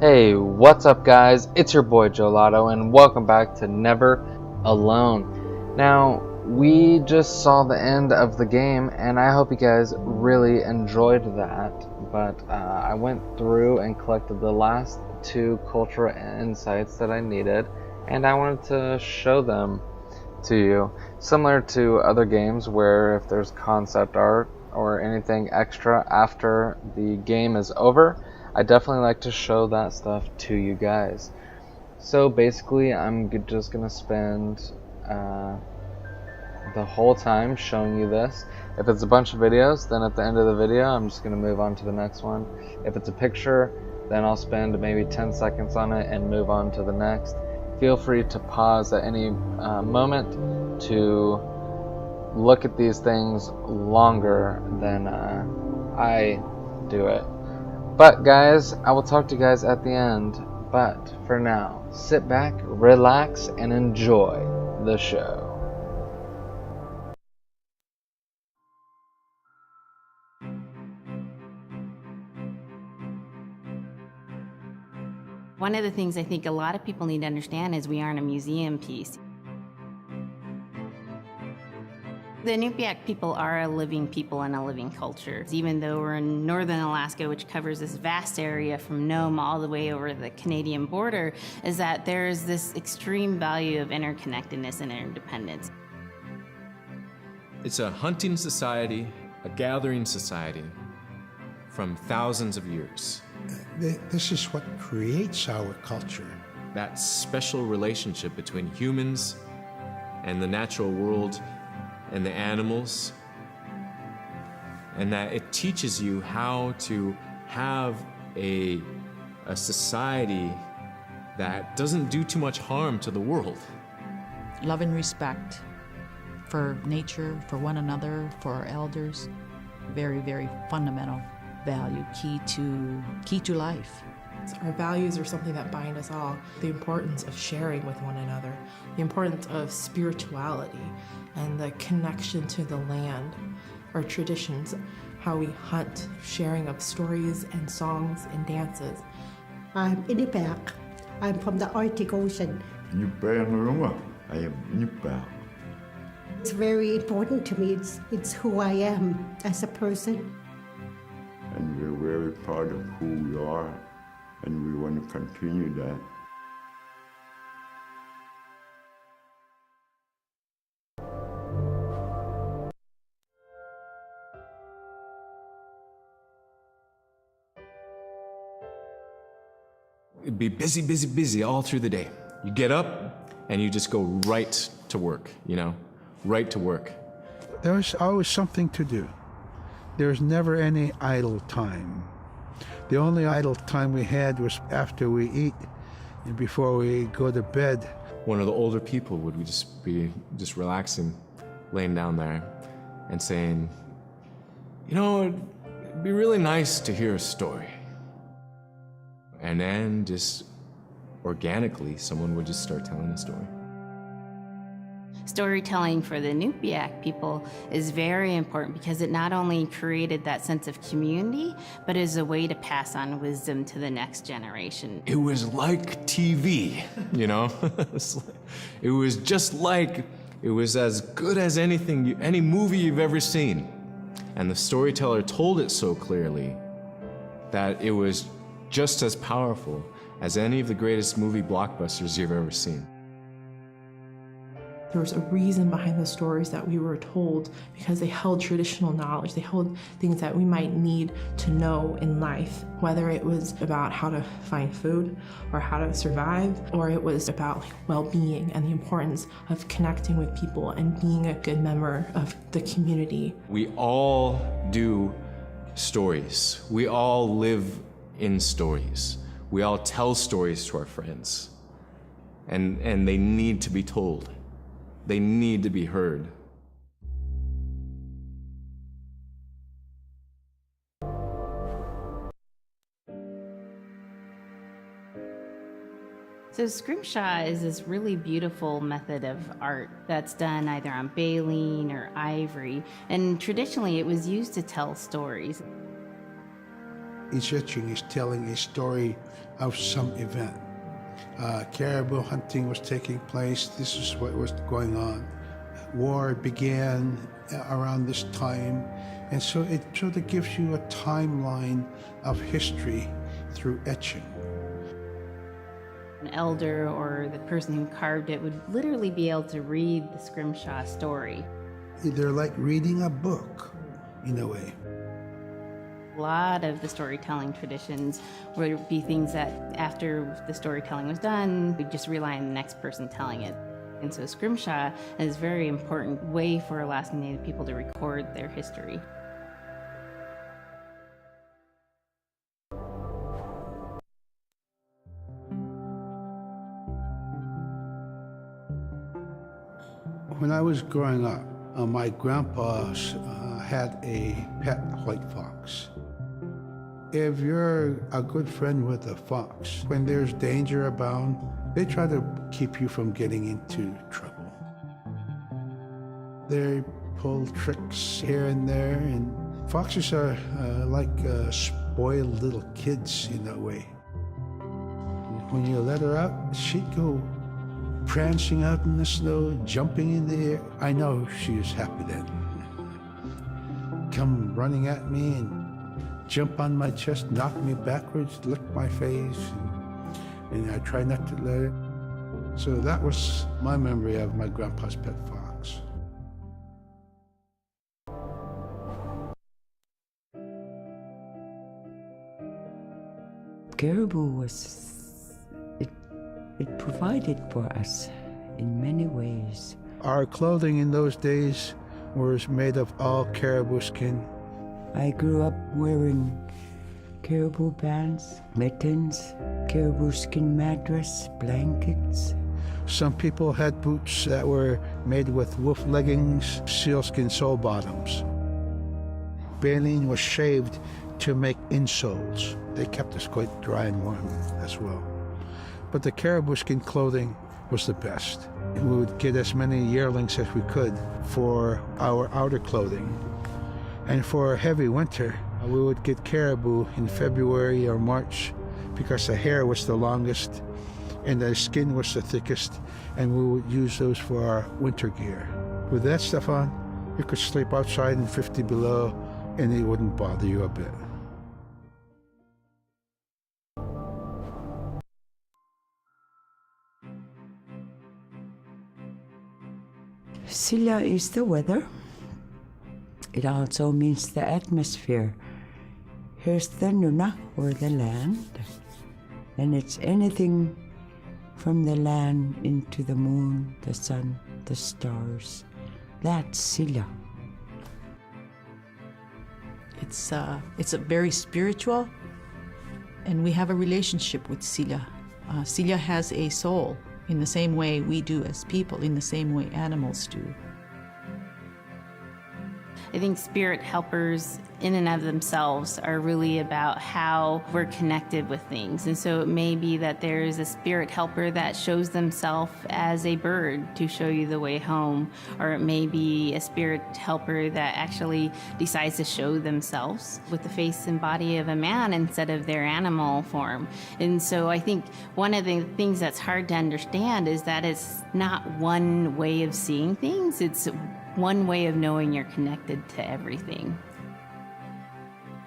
Hey, what's up guys? It's your boy Joelato and welcome back to Never Alone. Now, we just saw the end of the game and I hope you guys really enjoyed that, but I went through and collected the last two cultural insights that I needed and I wanted to show them to you. Similar to other games where if there's concept art or anything extra after the game is over, I definitely like to show that stuff to you guys. So basically I'm just gonna spend the whole time showing you this. If it's a bunch of videos, then at the end of the video I'm just gonna move on to the next one. If it's a picture, then I'll spend maybe 10 seconds on it and move on to the next. Feel free to pause at any moment to look at these things longer than I do it. But guys, I will talk to you guys at the end. But for now, sit back, relax, and enjoy the show. One of the things I think a lot of people need to understand is we aren't a museum piece. The Inupiaq people are a living people and a living culture. Even though we're in northern Alaska, which covers this vast area from Nome all the way over the Canadian border, is that there is this extreme value of interconnectedness and interdependence. It's a hunting society, a gathering society from thousands of years. This is what creates our culture. That special relationship between humans and the natural world and the animals, and that it teaches you how to have a society that doesn't do too much harm to the world. Love and respect for nature, for one another, for our elders. Very, very fundamental value, key to life. Our values are something that bind us all. The importance of sharing with one another, the importance of spirituality, and the connection to the land, our traditions, how we hunt, sharing of stories and songs and dances. I'm Inupiaq. I'm from the Arctic Ocean. I am Inupiaq. It's very important to me. It's who I am as a person. And we're very proud of who we are, and we want to continue that. It'd be busy, busy, busy all through the day. You get up and you just go right to work, right to work. There was always something to do. There was never any idle time. The only idle time we had was after we eat and before we go to bed. One of the older people would be relaxing, laying down there and saying, it'd be really nice to hear a story. And then just organically, someone would just start telling a story. Storytelling for the Inupiaq people is very important because it not only created that sense of community, but is a way to pass on wisdom to the next generation. It was like TV, It was just like, it was as good as any movie you've ever seen. And the storyteller told it so clearly that it was just as powerful as any of the greatest movie blockbusters you've ever seen. There was a reason behind the stories that we were told because they held traditional knowledge. They held things that we might need to know in life, whether it was about how to find food or how to survive, or it was about well-being and the importance of connecting with people and being a good member of the community. We all do stories. We all live in stories. We all tell stories to our friends, and they need to be told. They need to be heard. So scrimshaw is this really beautiful method of art that's done either on baleen or ivory, and traditionally it was used to tell stories. Each etching is telling a story of some event. Caribou hunting was taking place. This is what was going on. War began around this time. And so it sort of gives you a timeline of history through etching. An elder or the person who carved it would literally be able to read the scrimshaw story. They're like reading a book, in a way. A lot of the storytelling traditions would be things that after the storytelling was done, we'd just rely on the next person telling it. And so scrimshaw is a very important way for Alaskan Native people to record their history. When I was growing up, my grandpa had a pet white fox. If you're a good friend with a fox, when there's danger abound, they try to keep you from getting into trouble. They pull tricks here and there, and foxes are like spoiled little kids in a way. When you let her out, she'd go prancing out in the snow, jumping in the air. I know she was happy then. Come running at me and jump on my chest, knock me backwards, lick my face, and I try not to let it. So that was my memory of my grandpa's pet fox. Caribou it provided for us in many ways. Our clothing in those days was made of all caribou skin. I grew up wearing caribou pants, mittens, caribou skin mattress, blankets. Some people had boots that were made with wolf leggings, sealskin sole bottoms. Baleen was shaved to make insoles. They kept us quite dry and warm as well. But the caribou skin clothing was the best. We would get as many yearlings as we could for our outer clothing. And for a heavy winter, we would get caribou in February or March because the hair was the longest and the skin was the thickest, and we would use those for our winter gear. With that stuff on, you could sleep outside in 50 below and it wouldn't bother you a bit. Silla is the weather. It also means the atmosphere. Here's the nuna, or the land. And it's anything from the land into the moon, the sun, the stars. That's Silla. It's a very spiritual, and we have a relationship with Silla. Silla has a soul in the same way we do as people, in the same way animals do. I think spirit helpers in and of themselves are really about how we're connected with things. And so it may be that there's a spirit helper that shows themselves as a bird to show you the way home, or it may be a spirit helper that actually decides to show themselves with the face and body of a man instead of their animal form. And so I think one of the things that's hard to understand is that it's not one way of seeing things, it's one way of knowing you're connected to everything.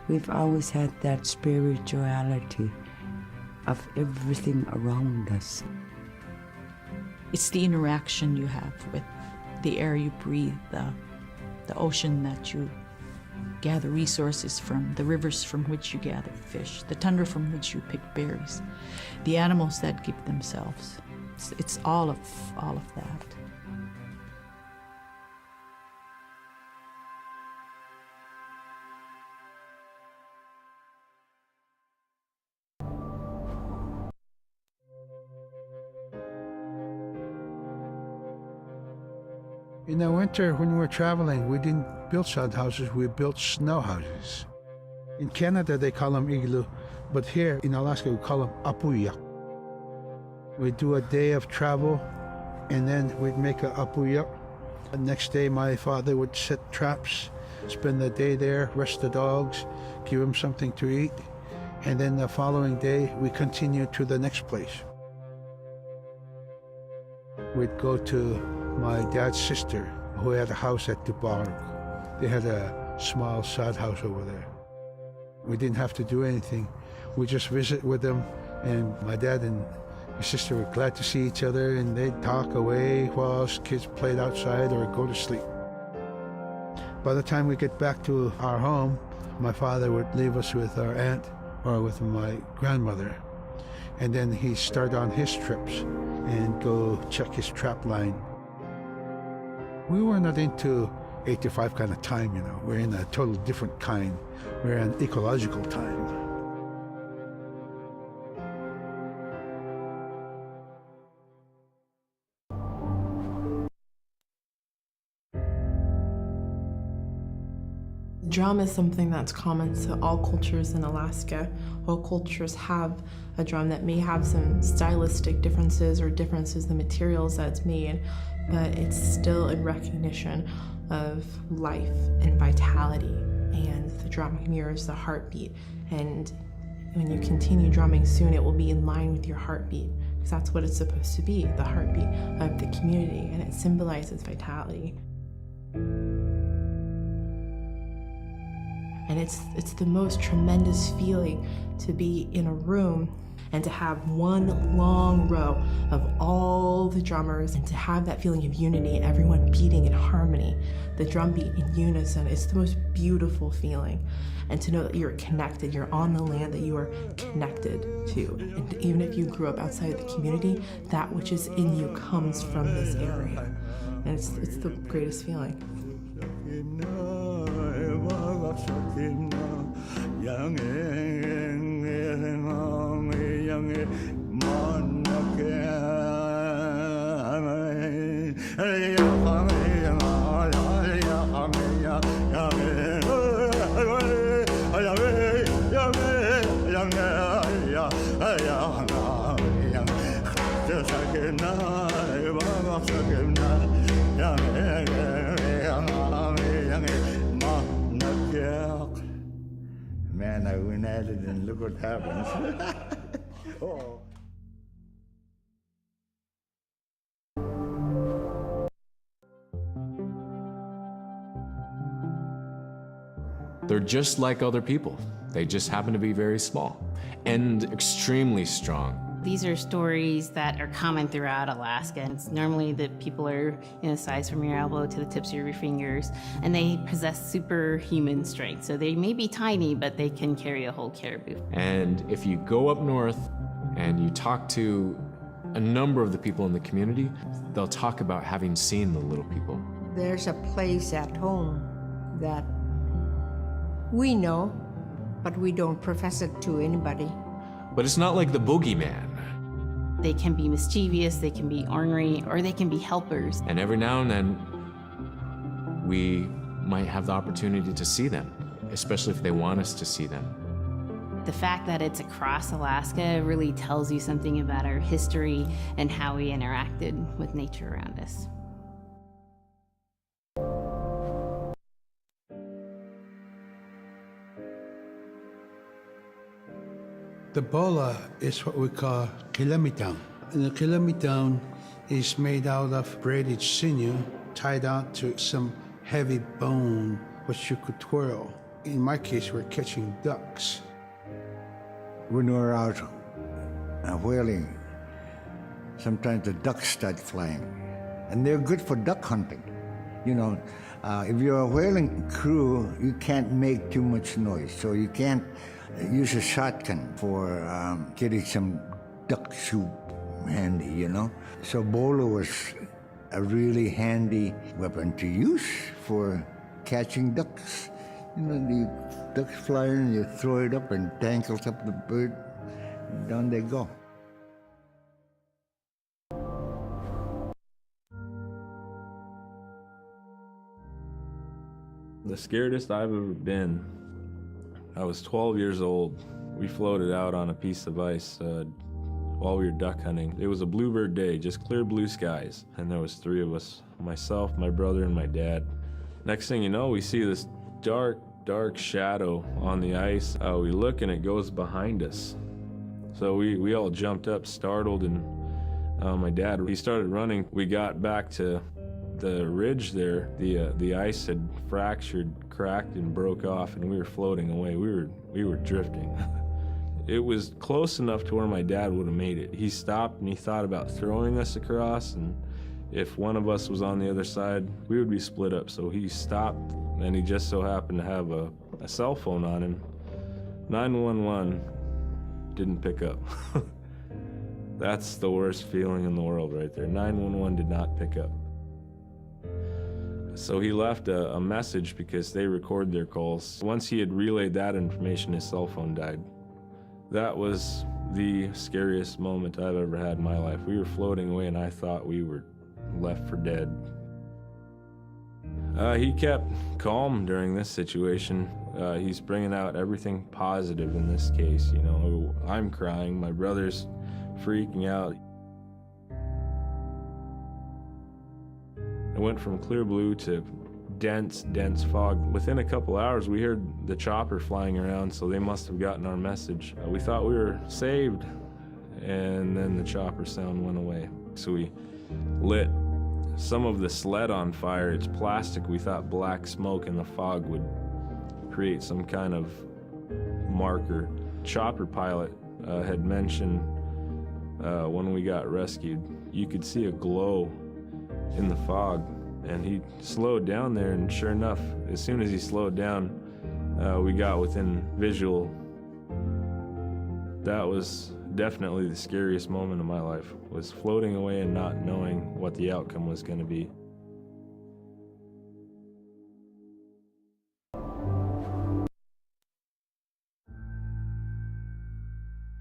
We've always had that spirituality of everything around us. It's the interaction you have with the air you breathe, the ocean that you gather resources from, the rivers from which you gather fish, the tundra from which you pick berries, the animals that give themselves. It's all of that. In the winter, when we were traveling, we didn't build sod houses, we built snow houses. In Canada, they call them igloo, but here in Alaska, we call them apuya. We'd do a day of travel, and then we'd make a apuya. The next day, my father would set traps, spend the day there, rest the dogs, give them something to eat, And then the following day, we continued to the next place. We'd go to my dad's sister, who had a house at Dubarg. They had a small sod house over there. We didn't have to do anything. We just visit with them, and my dad and my sister were glad to see each other, and they'd talk away while us kids played outside or go to sleep. By the time we get back to our home, my father would leave us with our aunt or with my grandmother, and then he'd start on his trips and go check his trap line. We were not into 8 to 5 kind of time, you know. We're in a total different kind. We're in ecological time. Drum is something that's common to all cultures in Alaska. All cultures have a drum that may have some stylistic differences or differences in the materials that it's made, but it's still in recognition of life and vitality. And the drum mirrors the heartbeat. And when you continue drumming soon, it will be in line with your heartbeat, because that's what it's supposed to be, the heartbeat of the community, and it symbolizes vitality. And it's the most tremendous feeling to be in a room and to have one long row of all the drummers and to have that feeling of unity and everyone beating in harmony, the drum beat in unison. It's the most beautiful feeling. And to know that you're connected, you're on the land that you are connected to. And even if you grew up outside of the community, that which is in you comes from this area. And it's the greatest feeling. Man, I went at it and look what happens. Oh. They're just like other people. They just happen to be very small and extremely strong. These are stories that are common throughout Alaska. It's normally that people are in a size from your elbow to the tips of your fingers, and they possess superhuman strength. So they may be tiny, but they can carry a whole caribou. And if you go up north and you talk to a number of the people in the community, they'll talk about having seen the little people. There's a place at home that we know, but we don't profess it to anybody. But it's not like the boogeyman. They can be mischievous, they can be ornery, or they can be helpers. And every now and then, we might have the opportunity to see them, especially if they want us to see them. The fact that it's across Alaska really tells you something about our history and how we interacted with nature around us. The bola is what we call kilamitang. And the kilamitang is made out of braided sinew tied out to some heavy bone which you could twirl. In my case, we're catching ducks. When we're out whaling, sometimes the ducks start flying. And they're good for duck hunting. You know, if you're a whaling crew, you can't make too much noise, so you can't use a shotgun for getting some duck soup handy, you know? So bolo was a really handy weapon to use for catching ducks. You know, the ducks fly in, you throw it up and tangles up the bird, and down they go. The scaredest I've ever been, I was 12 years old. We floated out on a piece of ice while we were duck hunting. It was a bluebird day, just clear blue skies. And there was 3 of us, myself, my brother, and my dad. Next thing you know, we see this dark dark shadow on the ice. We look and it goes behind us. So we all jumped up, startled, and my dad, he started running. We got back to the ridge there. The ice had fractured, cracked, and broke off, and we were floating away. We were drifting. It was close enough to where my dad would have made it. He stopped and he thought about throwing us across, and if one of us was on the other side, we would be split up. So he stopped, and he just so happened to have a cell phone on him. 911 didn't pick up. That's the worst feeling in the world right there. 911 did not pick up. So he left a message because they record their calls. Once he had relayed that information, his cell phone died. That was the scariest moment I've ever had in my life. We were floating away and I thought we were left for dead. He kept calm during this situation. He's bringing out everything positive in this case. You know, I'm crying, my brother's freaking out. It went from clear blue to dense fog. Within a couple hours, we heard the chopper flying around, so they must have gotten our message. We thought we were saved, and then the chopper sound went away. So we lit some of the sled on fire. It's plastic. We thought black smoke in the fog would create some kind of marker. Chopper pilot had mentioned when we got rescued, you could see a glow in the fog, and he slowed down there, and sure enough, as soon as he slowed down, we got within visual. That was definitely the scariest moment of my life, was floating away and not knowing what the outcome was going to be.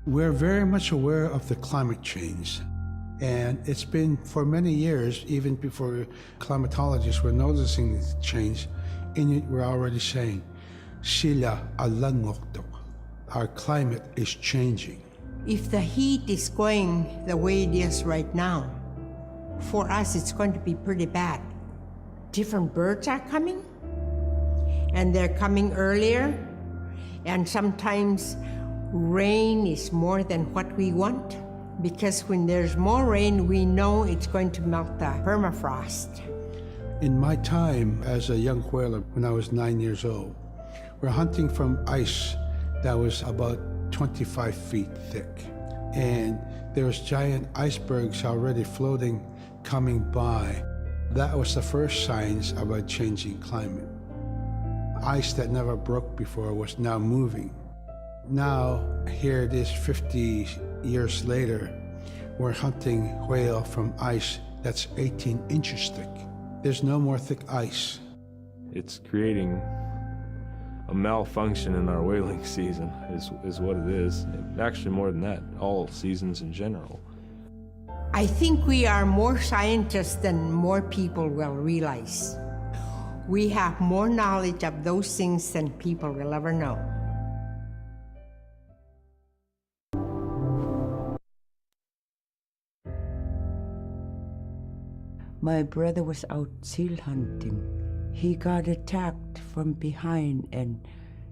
We're very much aware of the climate change. And it's been for many years, even before climatologists were noticing this change, Inuit were already saying, Sila alangokto. Our climate is changing. If the heat is going the way it is right now, for us it's going to be pretty bad. Different birds are coming, and they're coming earlier, and sometimes rain is more than what we want. Because when there's more rain, we know it's going to melt the permafrost. In my time as a young whaler, when I was 9 years old, we're hunting from ice that was about 25 feet thick. And there was giant icebergs already floating, coming by. That was the first signs of a changing climate. Ice that never broke before was now moving. Now, here it is 50 years later, we're hunting whale from ice that's 18 inches thick. There's no more thick ice. It's creating a malfunction in our whaling season, is what it is. Actually, more than that, all seasons in general. I think we are more scientists than more people will realize. We have more knowledge of those things than people will ever know. My brother was out seal hunting. He got attacked from behind and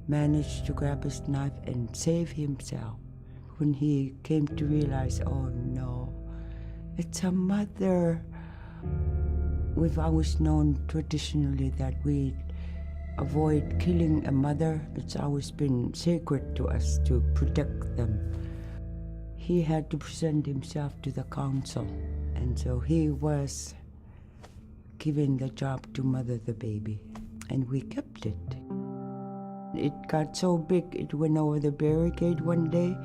managed to grab his knife and save himself. When he came to realize, oh no, it's a mother. We've always known traditionally that we avoid killing a mother. It's always been sacred to us to protect them. He had to present himself to the council, and so he was given the job to mother the baby, and we kept it. It got so big, it went over the barricade one day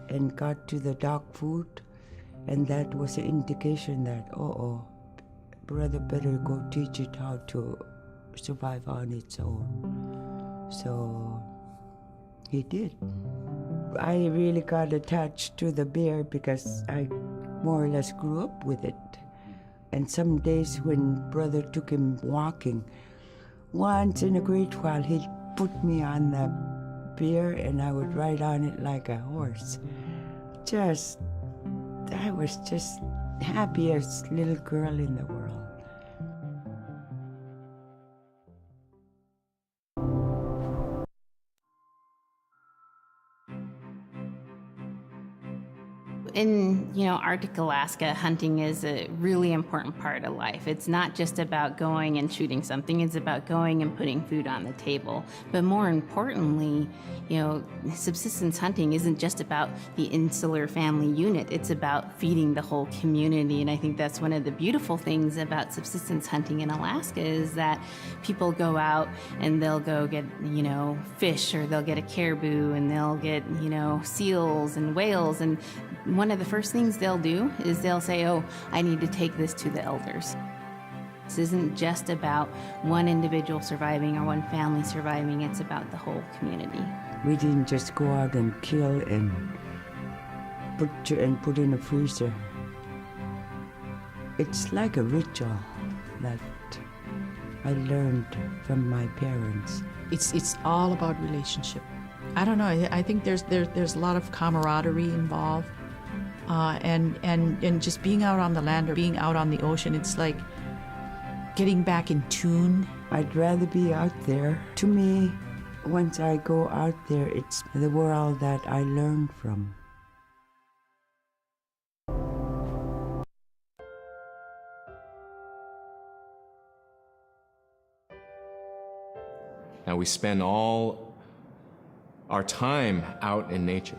and got to the dog food, and that was an indication that, brother better go teach it how to survive on its own. So he did. I really got attached to the bear because I more or less grew up with it. And some days when brother took him walking, once in a great while he'd put me on the bear and I would ride on it like a horse. I was just happiest little girl in the world. In, Arctic Alaska, hunting is a really important part of life. It's not just about going and shooting something, it's about going and putting food on the table. But more importantly, subsistence hunting isn't just about the insular family unit, it's about feeding the whole community. And I think that's one of the beautiful things about subsistence hunting in Alaska is that people go out and they'll go get, fish, or they'll get a caribou, and they'll get, seals and whales. And one of the first things they'll do is they'll say, oh, I need to take this to the elders. This isn't just about one individual surviving or one family surviving, it's about the whole community. We didn't just go out and kill and put in a freezer. It's like a ritual that I learned from my parents. It's all about relationship. I don't know. I think there's a lot of camaraderie involved, and just being out on the land or being out on the ocean. It's like getting back in tune. I'd rather be out there. To me, once I go out there, it's the world that I learn from. Now we spend all our time out in nature.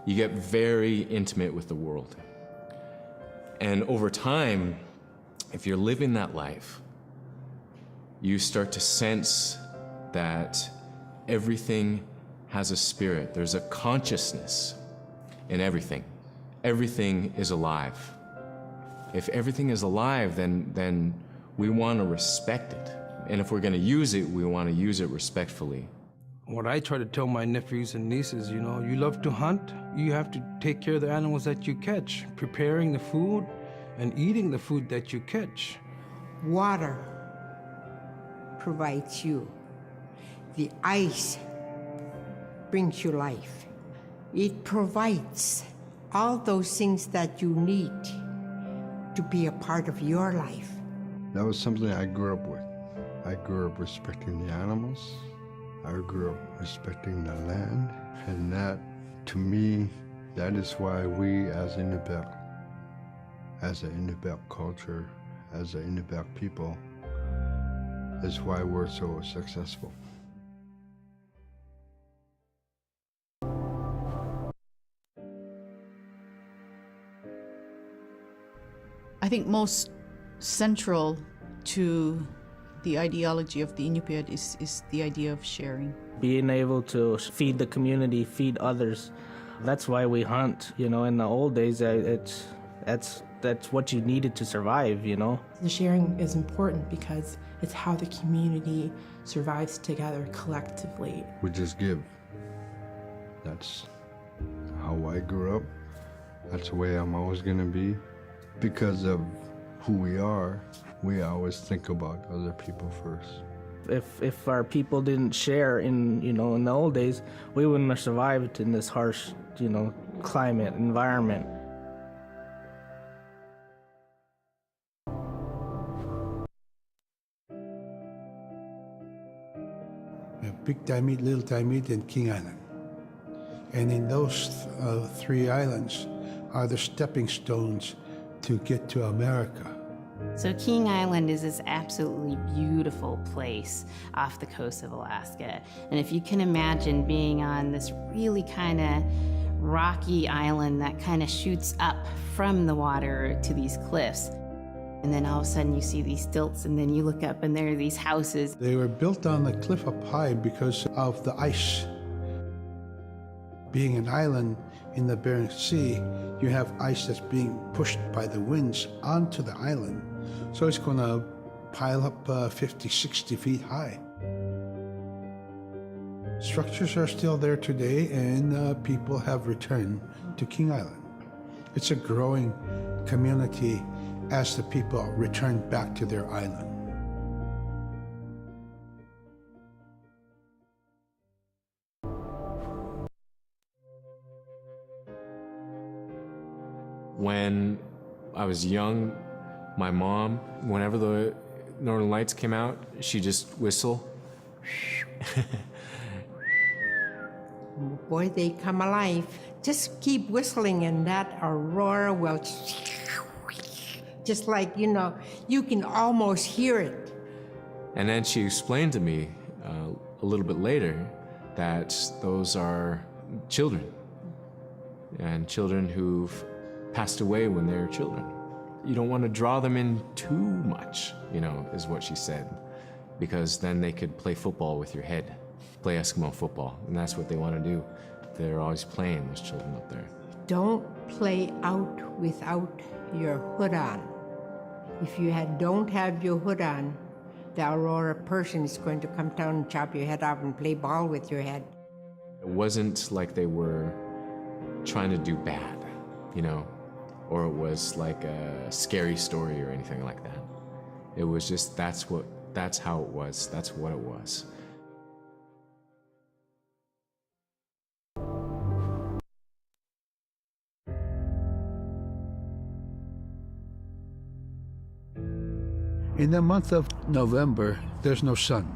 You get very intimate with the world. And over time, if you're living that life, you start to sense that everything has a spirit. There's a consciousness in everything. Everything is alive. If everything is alive, then we want to respect it. And if we're going to use it, we want to use it respectfully. What I try to tell my nephews and nieces, you love to hunt, you have to take care of the animals that you catch, preparing the food and eating the food that you catch. Water provides you. The ice brings you life. It provides all those things that you need to be a part of your life. That was something I grew up with. I grew up respecting the animals. I grew up respecting the land. And that, to me, that is why we as Inupiaq, as an Inupiaq culture, as an Inupiaq people, is why we're so successful. I think most central to the ideology of the Inupiat is the idea of sharing. Being able to feed the community, feed others. That's why we hunt. In the old days, that's what you needed to survive, The sharing is important because it's how the community survives together collectively. We just give. That's how I grew up. That's the way I'm always gonna be. Because of who we are, we always think about other people first. If our people didn't share in the old days, we wouldn't have survived in this harsh, climate, environment. Big Diamond, Little Diamond, and King Island. And in those three islands are the stepping stones to get to America. So King Island is this absolutely beautiful place off the coast of Alaska. And if you can imagine being on this really kind of rocky island that kind of shoots up from the water to these cliffs, and then all of a sudden you see these stilts, and then you look up and there are these houses. They were built on the cliff up high because of the ice. Being an island in the Bering Sea, you have ice that's being pushed by the winds onto the island. So it's going to pile up 50, 60 feet high. Structures are still there today, and people have returned to King Island. It's a growing community as the people return back to their island. When I was young, my mom, whenever the Northern Lights came out, she'd just whistle. Boy, they come alive. just keep whistling and that aurora will just like, you can almost hear it. And then she explained to me a little bit later that those are children, and children who've passed away when they were children. You don't want to draw them in too much, is what she said, because then they could play football with your head, play Eskimo football, and that's what they want to do. They're always playing, those children up there. Don't play out without your hood on. If you don't have your hood on, the Aurora person is going to come down and chop your head off and play ball with your head. It wasn't like they were trying to do bad, or it was like a scary story or anything like that. It was just, that's how it was, that's what it was. In the month of November, there's no sun.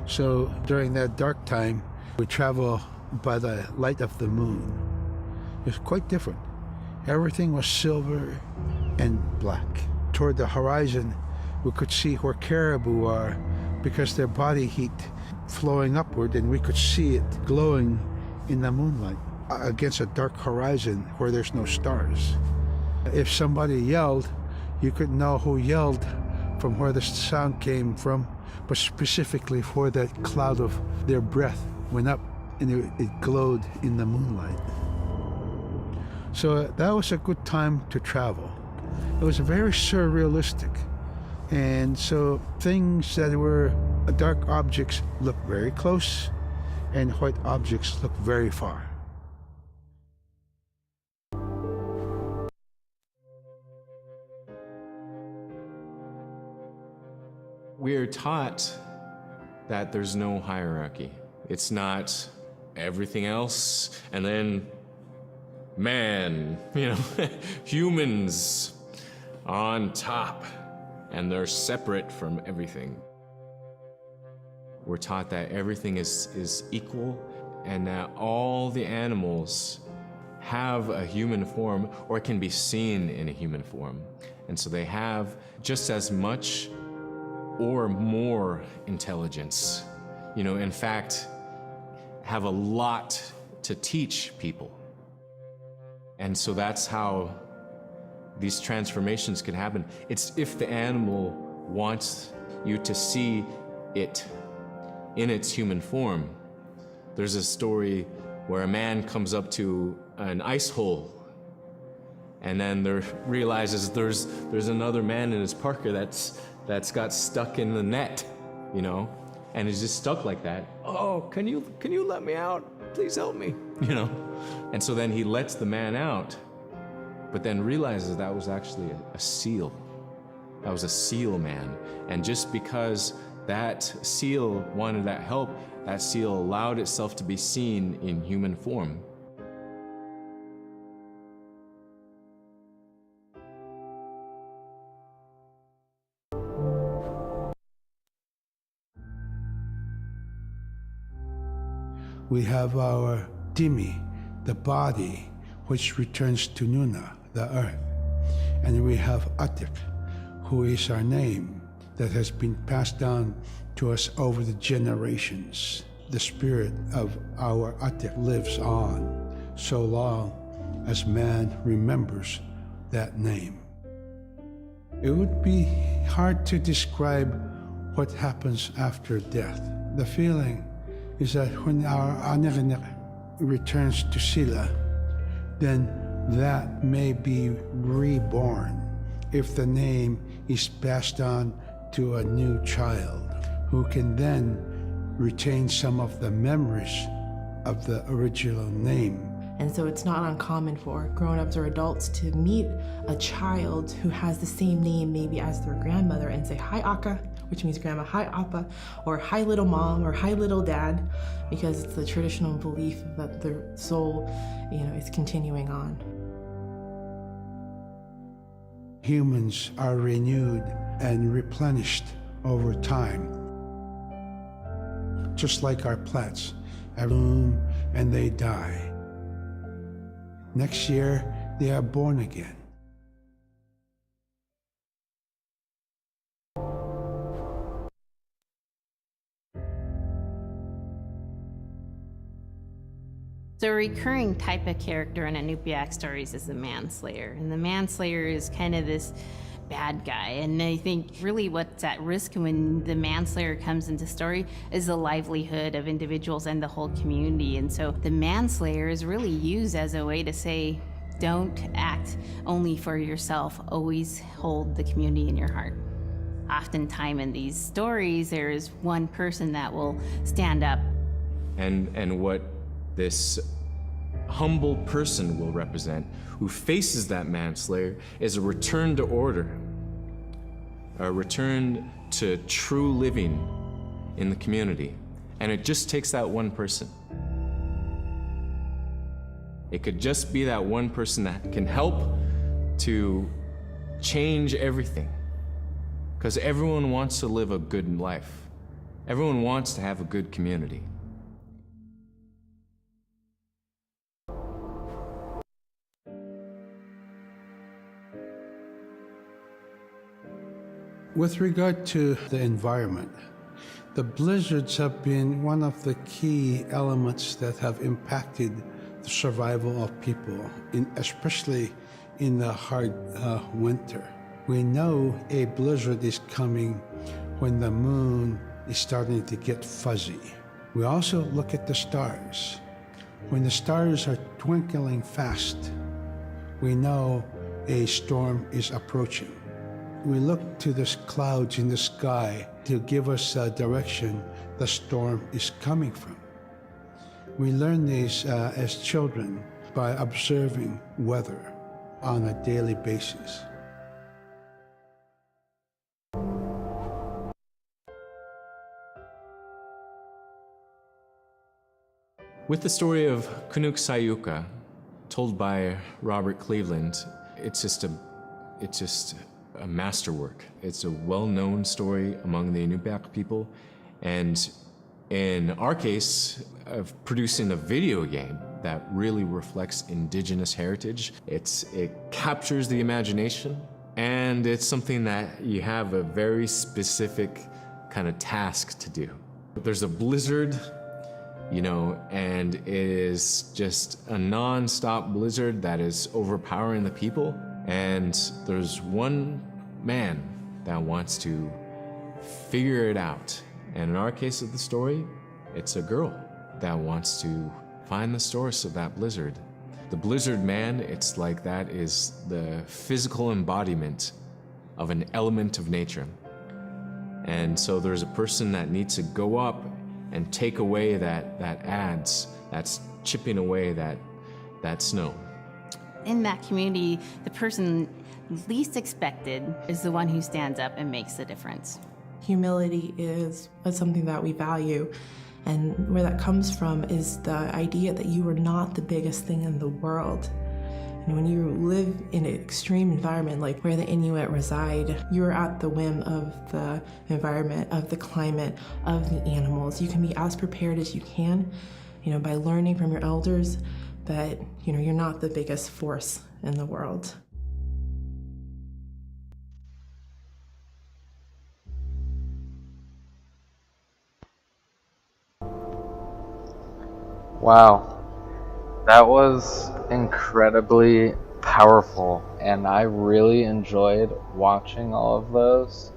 So during that dark time, we travel by the light of the moon. It's quite different. Everything was silver and black. Toward the horizon, we could see where caribou are because their body heat flowing upward, and we could see it glowing in the moonlight against a dark horizon where there's no stars. If somebody yelled, you could know who yelled from where the sound came from, but specifically where that cloud of their breath went up and it glowed in the moonlight. So that was a good time to travel. It was very surrealistic. And so things that were dark objects looked very close, and white objects looked very far. We're taught that there's no hierarchy. It's not everything else and then man, humans on top, and they're separate from everything. We're taught that everything is equal, and that all the animals have a human form, or can be seen in a human form. And so they have just as much or more intelligence, in fact, have a lot to teach people. And so that's how these transformations can happen. It's if the animal wants you to see it in its human form. There's a story where a man comes up to an ice hole, and then realizes there's another man in his parka that's got stuck in the net, and is just stuck like that. Oh, can you let me out? Please help me, And so then he lets the man out, but then realizes that was actually a seal. That was a seal man. And just because that seal wanted that help, that seal allowed itself to be seen in human form. We have our Dimi, the body, which returns to Nuna, the earth. And we have Atik, who is our name that has been passed down to us over the generations. The spirit of our Atik lives on so long as man remembers that name. It would be hard to describe what happens after death. The feeling is that when our Anik returns to Sila, then that may be reborn if the name is passed on to a new child who can then retain some of the memories of the original name. And so it's not uncommon for grown-ups or adults to meet a child who has the same name maybe as their grandmother and say, "Hi, Aka," which means grandma, "Hi, Appa," or "Hi, little mom," or "Hi, little dad," because it's the traditional belief that the soul, is continuing on. Humans are renewed and replenished over time. Just like our plants, they bloom and they die. Next year, they are born again. So a recurring type of character in Inupiaq stories is the manslayer. And the manslayer is kind of this bad guy. And I think really what's at risk when the manslayer comes into story is the livelihood of individuals and the whole community. And so the manslayer is really used as a way to say, don't act only for yourself, always hold the community in your heart. Oftentimes in these stories, there is one person that will stand up. And what this humble person will represent, who faces that manslayer, is a return to order, a return to true living in the community. And it just takes that one person. It could just be that one person that can help to change everything. Because everyone wants to live a good life. Everyone wants to have a good community. With regard to the environment, the blizzards have been one of the key elements that have impacted the survival of people, especially in the hard winter. We know a blizzard is coming when the moon is starting to get fuzzy. We also look at the stars. When the stars are twinkling fast, we know a storm is approaching. We look to the clouds in the sky to give us a direction the storm is coming from. We learn these as children by observing weather on a daily basis. With the story of Kunuk Sayuka, told by Robert Cleveland, it's just a masterwork. It's a well-known story among the Inupiaq people, and in our case, of producing a video game that really reflects indigenous heritage. It captures the imagination, and it's something that you have a very specific kind of task to do. There's a blizzard, you know, and it is just a non-stop blizzard that is overpowering the people. And there's one man that wants to figure it out. And in our case of the story, it's a girl that wants to find the source of that blizzard. The blizzard man, it's like that is the physical embodiment of an element of nature. And so there's a person that needs to go up and take away that's chipping away that snow. In that community, the person least expected is the one who stands up and makes the difference. Humility is something that we value, and where that comes from is the idea that you are not the biggest thing in the world. And when you live in an extreme environment like where the Inuit reside, you're at the whim of the environment, of the climate, of the animals. You can be as prepared as you can, by learning from your elders, but you're not the biggest force in the world. Wow, that was incredibly powerful, and I really enjoyed watching all of those,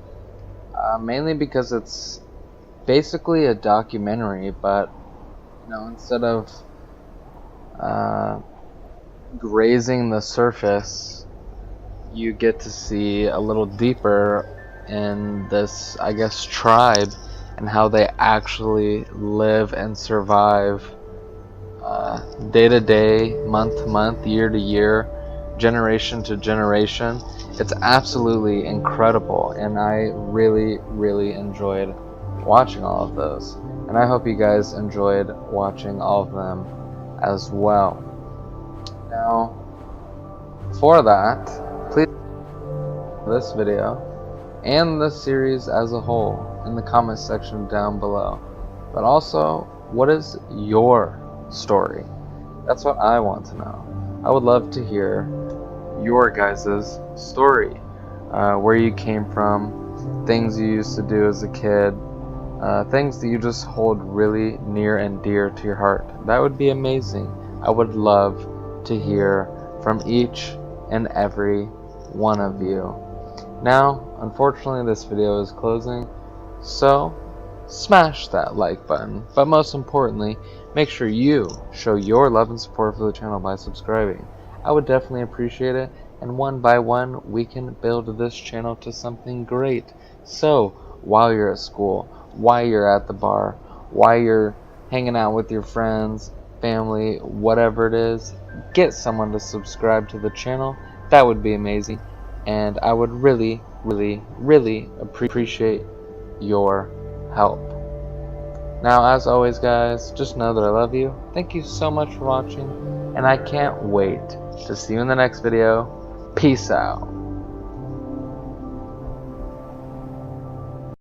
mainly because it's basically a documentary, but instead of grazing the surface, you get to see a little deeper in this, I guess, tribe and how they actually live and survive day to day, month to month, year to year, generation to generation. It's absolutely incredible, and I really, really enjoyed watching all of those. And I hope you guys enjoyed watching all of them as well. Now, for that, please this video and the series as a whole in the comment section down below. But also, what is your story? That's what I want to know. I would love to hear your guys' story, where you came from, things you used to do as a kid, things that you just hold really near and dear to your heart. That would be amazing. I would love to hear from each and every one of you. Now, unfortunately, this video is closing, so smash that like button, but most importantly, make sure you show your love and support for the channel by subscribing. I would definitely appreciate it, and one by one we can build this channel to something great. So while you're at school, while you're at the bar, while you're hanging out with your friends, family, whatever it is, get someone to subscribe to the channel. That would be amazing, and I would really appreciate your help. Now, as always, guys, just know that I love you. Thank you so much for watching, and I can't wait to see you in the next video. Peace out.